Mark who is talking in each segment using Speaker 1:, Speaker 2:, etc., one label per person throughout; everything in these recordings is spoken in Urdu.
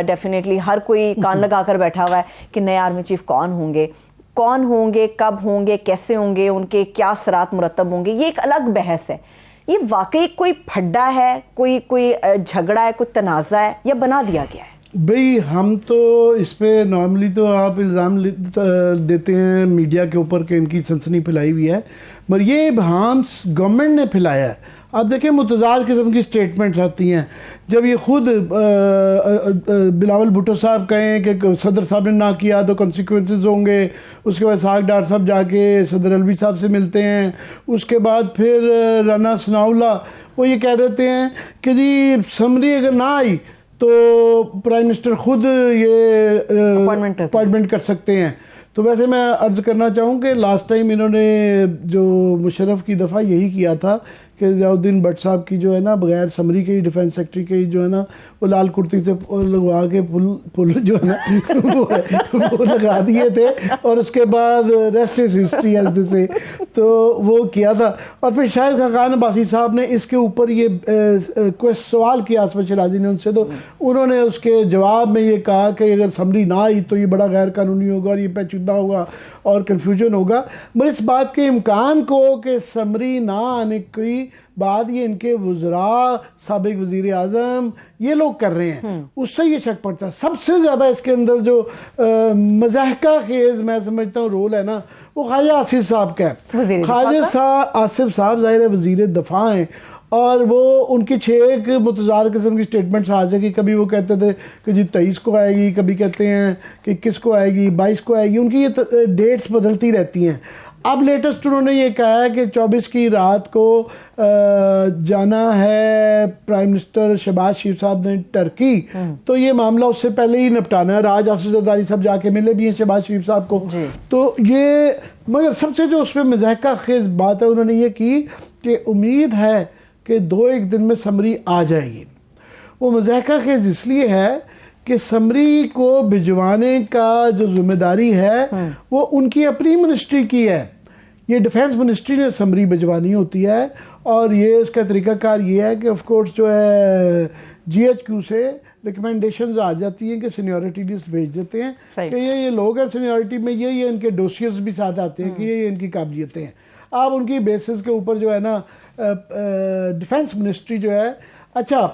Speaker 1: ڈیفینیٹلی ہر کوئی کان لگا کر بیٹھا ہوا ہے کہ نئے آرمی چیف کون ہوں گے، کب ہوں گے، کیسے ہوں گے، ان کے کیا اثرات مرتب ہوں گے. یہ ایک الگ بحث ہے. یہ واقعی کوئی پھڈا ہے، کوئی جھگڑا ہے، کوئی تنازع ہے، یا بنا دیا گیا ہے؟
Speaker 2: بھئی ہم تو اس پہ نارملی تو آپ الزام دیتے ہیں میڈیا کے اوپر کہ ان کی سنسنی پھیلائی ہوئی ہے، مگر یہ ابہام گورنمنٹ نے پھیلایا ہے. آپ دیکھیں متضاد قسم کی سٹیٹمنٹس آتی ہیں. جب یہ خود بلاول بھٹو صاحب کہیں کہ صدر صاحب نے نہ کیا تو کنسیکوینسز ہوں گے، اس کے بعد اسحاق ڈار صاحب جا کے صدر الوی صاحب سے ملتے ہیں، اس کے بعد پھر رانا ثناءاللہ وہ یہ کہہ دیتے ہیں کہ جی سمری اگر نہ آئی تو پرائم منسٹر خود یہ اپوائنٹمنٹ کر سکتے ہیں. تو ویسے میں عرض کرنا چاہوں کہ لاسٹ ٹائم انہوں نے جو مشرف کی دفعہ یہی کیا تھا کہ ضیاء الدین بٹ صاحب کی جو ہے نا بغیر سمری کے ہی ڈیفینس سیکٹری کے ہی جو ہے نا وہ لال کرتی سے لگوا کے پھول جو ہے نا وہ لگا دیے تھے، اور اس کے بعد rest is history as they سے تو وہ کیا تھا. اور پھر شاہد خاقان عباسی صاحب نے اس کے اوپر یہ کوئی سوال کیا عصمت شیرازی نے ان سے، تو انہوں نے اس کے جواب میں یہ کہا کہ اگر سمری نہ آئی تو یہ بڑا غیر قانونی ہوگا اور یہ پیچیدہ ہوگا اور کنفیوژن ہوگا. مگر اس بات کے امکان کو کہ سمری نہ آنے کی بات یہ ان کے وزراء، سابق وزیر اعظم یہ لوگ کر رہے ہیں، اس سے یہ شک پڑتا ہے. سب سے زیادہ اس کے اندر جو مضحکہ خیز میں سمجھتا ہوں رول ہے نا وہ خواجہ آصف صاحب کا ہے. خواجہ آصف صاحب ظاہر ہے وزیر دفاع ہیں، اور وہ ان کی 6 متضاد قسم کی سٹیٹمنٹس آ جائے گی. کبھی وہ کہتے تھے کہ جی 23 کو آئے گی، کبھی کہتے ہیں کہ 21 کو آئے گی، 22 کو آئے گی. ان کی یہ ڈیٹس بدلتی رہتی ہیں. اب لیٹسٹ انہوں نے یہ کہا ہے کہ 24 کی رات کو جانا ہے پرائم منسٹر شہباز شریف صاحب نے ٹرکی، تو یہ معاملہ اس سے پہلے ہی نپٹانا ہے. راج آصف زرداری صاحب جا کے ملے بھی ہیں شہباز شریف صاحب کو. تو یہ مگر سب سے جو اس پہ مضحکہ خیز بات ہے انہوں نے یہ کی کہ امید ہے کہ 2-1 دن میں سمری آ جائے گی. وہ مضحکہ خیز اس لیے ہے کہ سمری کو بھجوانے کا جو ذمہ داری ہے وہ ان کی اپنی منسٹری کی ہے. یہ ڈیفینس منسٹری نے سمری بھجوانی ہوتی ہے، اور یہ اس کا طریقہ کار یہ ہے کہ آف کورس جو ہے جی ایچ کیو سے ریکمنڈیشنز آ جاتی ہیں کہ سینیورٹی لسٹ بھیج دیتے ہیں کہ یہ لوگ ہیں سینیورٹی میں، یہ ان کے ڈوسیز بھی ساتھ آتے ہیں کہ یہ ان کی قابلیتیں ہیں. آپ ان کی بیسس کے اوپر جو ہے نا ڈیفینس منسٹری جو ہے، اچھا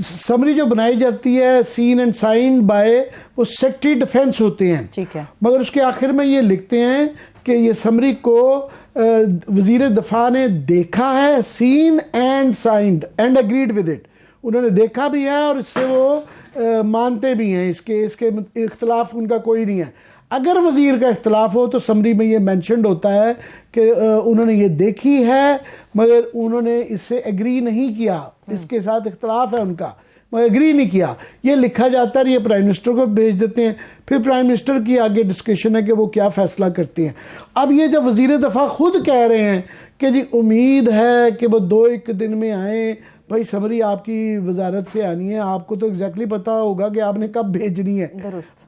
Speaker 2: سمری جو بنائی جاتی ہے سین اینڈ سائن بائے وہ سیکٹری ڈیفینس ہوتے ہیں، ٹھیک ہے، مگر اس کے آخر میں یہ لکھتے ہیں کہ یہ سمری کو وزیر دفاع نے دیکھا ہے، seen and signed and agreed with it. انہوں نے دیکھا بھی ہے اور اس سے وہ مانتے بھی ہیں، اس کے اختلاف ان کا کوئی نہیں ہے. اگر وزیر کا اختلاف ہو تو سمری میں یہ مینشنڈ ہوتا ہے کہ انہوں نے یہ دیکھی ہے مگر انہوں نے اس سے ایگری نہیں کیا، اس کے ساتھ اختلاف ہے ان کا مگر ایگری نہیں کیا. یہ لکھا جاتا ہے، یہ پرائم منسٹر کو بھیج دیتے ہیں، پھر پرائم منسٹر کی آگے ڈسکشن ہے کہ وہ کیا فیصلہ کرتے ہیں. اب یہ جب وزیر دفاع خود کہہ رہے ہیں کہ جی امید ہے کہ وہ 2-1 دن میں آئیں، بھائی سمری آپ کی وزارت سے آنی ہے، آپ کو تو ایگزیکٹلی پتا ہوگا کہ آپ نے کب بھیجنی ہے.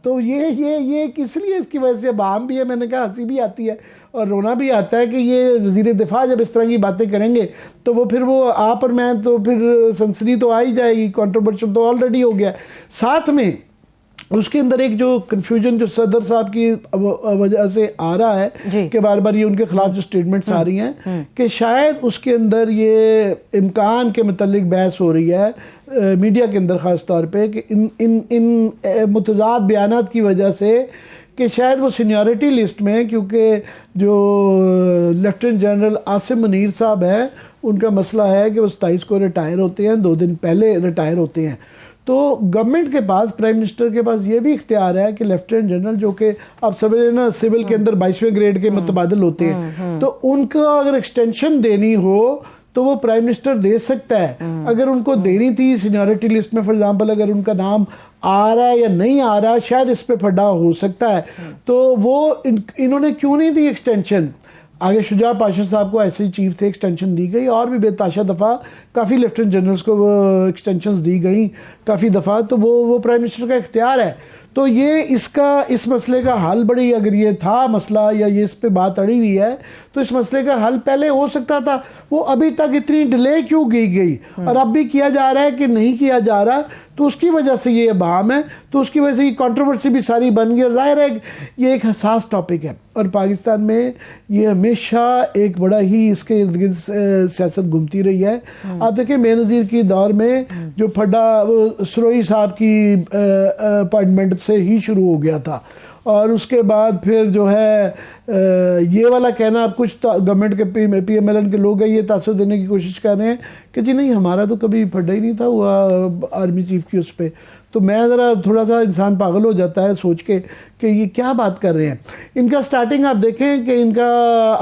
Speaker 2: تو یہ کس لیے اس کی وجہ سے ابہام بھی ہے. میں نے کہا ہنسی بھی آتی ہے اور رونا بھی آتا ہے کہ یہ وزیر دفاع جب اس طرح کی باتیں کریں گے تو وہ پھر وہ آپ اور میں تو پھر سنسنی تو آ ہی جائے گی، کنٹروورشل تو آلریڈی ہو گیا. ساتھ میں اس کے اندر ایک جو کنفیوژن جو صدر صاحب کی وجہ سے آ رہا ہے کہ بار بار یہ ان کے خلاف جو سٹیٹمنٹس آ رہی ہیں کہ شاید اس کے اندر یہ امکان کے متعلق بحث ہو رہی ہے میڈیا کے اندر خاص طور پہ کہ ان متضاد بیانات کی وجہ سے کہ شاید وہ سینیورٹی لسٹ میں، کیونکہ جو لیفٹیننٹ جنرل عاصم منیر صاحب ہے ان کا مسئلہ ہے کہ وہ 27 کو ریٹائر ہوتے ہیں، 2 دن پہلے ریٹائر ہوتے ہیں. تو گورنمنٹ کے پاس، پرائم منسٹر کے پاس یہ بھی اختیار ہے کہ لیفٹیننٹ جنرل جو کہ آپ سمجھے نا سول کے اندر 22ویں گریڈ کے متبادل ہوتے ہیں، تو ان کو اگر ایکسٹینشن دینی ہو تو وہ پرائم منسٹر دے سکتا ہے. اگر ان کو دینی تھی سینیورٹی لسٹ میں، فار ایگزامپل اگر ان کا نام آ رہا ہے یا نہیں آ رہا، شاید اس پہ پھڈا ہو سکتا ہے، تو وہ انہوں نے کیوں نہیں دی ایکسٹینشن. آگے شجاع پاشا صاحب کو ایسے ہی چیف تھے، ایکسٹینشن دی گئی، اور بھی بے تحاشا دفعہ کافی لیفٹیننٹ جنرلز کو ایکسٹینشنز دی گئیں کافی دفعہ. تو وہ پرائم منسٹر کا اختیار ہے. تو یہ اس مسئلے کا حل بڑی، اگر یہ تھا مسئلہ یا یہ اس پہ بات اڑی ہوئی ہے تو اس مسئلے کا حل پہلے ہو سکتا تھا. وہ ابھی تک اتنی ڈیلے کیوں گئی اور اب بھی کیا جا رہا ہے کہ نہیں کیا جا رہا؟ تو اس کی وجہ سے یہ ابہام ہے، تو اس کی وجہ سے یہ کنٹروورسی بھی ساری بن گئی. اور ظاہر ہے یہ ایک حساس ٹاپک ہے اور پاکستان میں یہ ہمیشہ ایک بڑا ہی اس کے ارد گرد سیاست گھومتی رہی ہے. آپ دیکھیں بے نظیر کی دور میں جو پھڈا سروئی صاحب کی اپائنٹمنٹ سے ہی شروع ہو گیا تھا، اور اس کے بعد پھر جو ہے یہ والا کہنا، اب کچھ گورنمنٹ کے پی ایم ایل این کے لوگ ہیں یہ تاثر دینے کی کوشش کر رہے ہیں کہ جی نہیں ہمارا تو کبھی پھڈا ہی نہیں تھا ہوا آرمی چیف کی اس پہ. تو میں ذرا تھوڑا سا انسان پاگل ہو جاتا ہے سوچ کے کہ یہ کیا بات کر رہے ہیں. ان کا سٹارٹنگ آپ دیکھیں کہ ان کا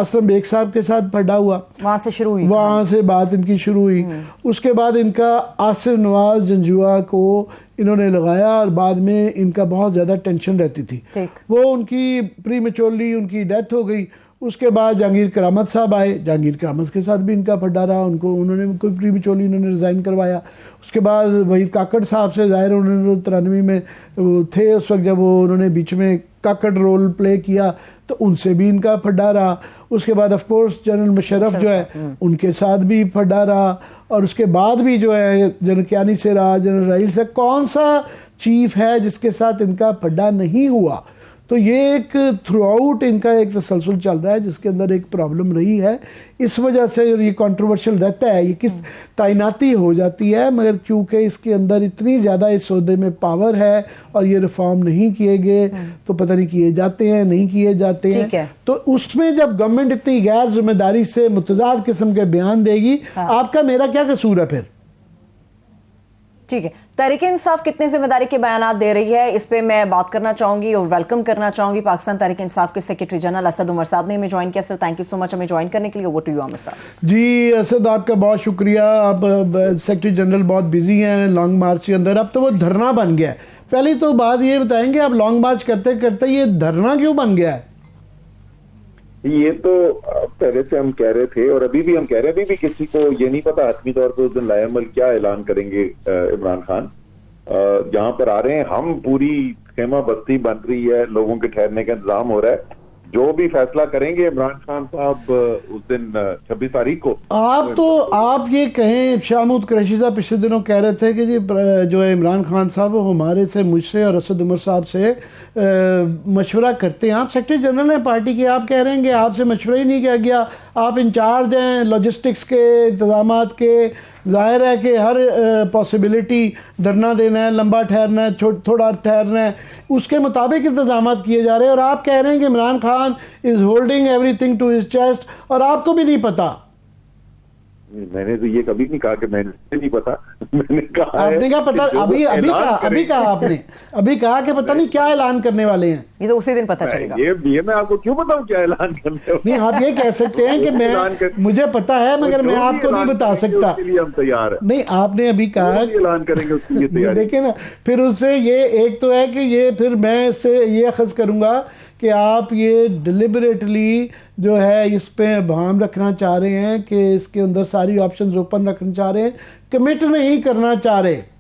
Speaker 2: اسلم بیگ صاحب کے ساتھ پھڈا ہوا،
Speaker 1: وہاں سے شروع ہوئی،
Speaker 2: وہاں سے بات ان کی شروع ہوئی. اس کے بعد ان کا آصف نواز جنجوعہ کو انہوں نے لگایا اور بعد میں ان کا بہت زیادہ ٹینشن رہتی تھی. وہ ان کی پری میچورلی ان کی ڈیتھ ہو گئی. اس کے بعد جہانگیر کرامت صاحب آئے، جہانگیر کرامت کے ساتھ بھی ان کا پھڈا رہا، انہوں نے کوئی پری میچورلی انہوں نے ریزائن کروایا. اس کے بعد وحید کاکڑ صاحب سے ظاہر انہوں نے 93 میں تھے اس وقت جب انہوں نے بیچ میں کاکڑ رول پلے کیا، تو ان سے بھی ان کا پھڈا رہا. اس کے بعد آف کورس جنرل مشرف جو ہے ان کے ساتھ بھی پھڈا رہا، اور اس کے بعد بھی جو ہے جنرل کیانی سے رہا، جنرل رائل سے. کون سا چیف ہے جس کے ساتھ ان کا پھڈا نہیں ہوا؟ تو یہ ایک تھرو آؤٹ ان کا ایک تسلسل چل رہا ہے جس کے اندر ایک پرابلم رہی ہے. اس وجہ سے یہ کنٹروورشل رہتا ہے، یہ کس تعیناتی ہو جاتی ہے، مگر کیونکہ اس کے اندر اتنی زیادہ اس عہدے میں پاور ہے اور یہ ریفارم نہیں کیے گئے تو پتہ نہیں کیے جاتے ہیں نہیں کیے جاتے ہیں. تو اس میں جب گورنمنٹ اتنی غیر ذمہ داری سے متضاد قسم کے بیان دے گی، آپ کا میرا کیا قصور ہے پھر؟
Speaker 1: ٹھیک ہے. تحریک انصاف کتنے ذمہ داری کے بیانات دے رہی ہے، اس پہ میں بات کرنا چاہوں گی اور ویلکم کرنا چاہوں گی پاکستان تحریک انصاف کے سیکرٹری جنرل اسد عمر صاحب نے ہمیں جوائن کیا. سر تھینک یو سو مچ ہمیں جوائن کرنے کے لیے. اوور ٹو یو عامر صاحب.
Speaker 2: جی اسد آپ کا بہت شکریہ. آپ سیکرٹری جنرل بہت بزی ہیں لانگ مارچ کے اندر، اب تو وہ دھرنا بن گیا ہے. پہلی تو بات یہ بتائیں گے آپ لانگ مارچ کرتے کرتے یہ دھرنا کیوں بن گیا ہے؟
Speaker 3: یہ تو پہلے سے ہم کہہ رہے تھے اور ابھی بھی ہم کہہ رہے ہیں. ابھی بھی کسی کو یہ نہیں پتا حتمی طور پر اس دن لائے عمل کیا اعلان کریں گے عمران خان. جہاں پر آ رہے ہیں ہم، پوری خیمہ بستی بن رہی ہے، لوگوں کے ٹھہرنے کا انتظام ہو رہا ہے. جو بھی فیصلہ کریں گے عمران خان صاحب اس دن 26 تاریخ کو.
Speaker 2: آپ یہ کہیں، شاہ محمود قریشی صاحب پچھلے دنوں کہہ رہے تھے کہ جی جو ہے عمران خان صاحب وہ ہمارے سے، مجھ سے اور اسد عمر صاحب سے مشورہ کرتے ہیں. آپ سیکرٹری جنرل ہیں پارٹی کے، آپ کہہ رہے ہیں کہ آپ سے مشورہ ہی نہیں کیا گیا. آپ انچارج ہیں لاجسٹکس کے، انتظامات کے. ظاہر ہے کہ ہر پاسبلٹی، دھرنا دینا ہے، لمبا ٹھہرنا ہے، تھوڑا ٹھہرنا ہے، اس کے مطابق انتظامات کیے جا رہے ہیں. اور آپ کہہ رہے ہیں کہ Imran Khan is holding everything to his chest اور آپ کو بھی نہیں پتا.
Speaker 3: میں نے تو یہ کبھی نہیں کہا کہ میں نے نہیں پتا. میں نے کہا
Speaker 2: آپ نے کہا پتا، ابھی کہا آپ نے، ابھی کہا کہ پتہ نہیں کیا اعلان کرنے والے ہیں.
Speaker 1: یہ تو اسی دن پتہ چلے گا.
Speaker 3: یہ میں آپ کو کیوں بتاؤں کیا اعلان کرنے والے؟
Speaker 2: نہیں آپ یہ کہہ سکتے ہیں کہ میں، مجھے پتا ہے مگر میں آپ کو نہیں بتا سکتا.
Speaker 3: ہم تیار ہیں.
Speaker 2: نہیں آپ نے ابھی کہا
Speaker 3: اعلان کریں گے اس کی تیاری.
Speaker 2: دیکھیں نا، پھر اس سے یہ ایک تو ہے کہ یہ پھر میں اس سے یہ اخذ کروں گا کہ آپ یہ ڈیلیبریٹلی جو ہے اس پہ ابہام رکھنا چاہ رہے ہیں کہ اس کے اندر ساری آپشنز اوپن رکھنا چاہ رہے ہیں، کمٹ نہیں کرنا چاہ رہے.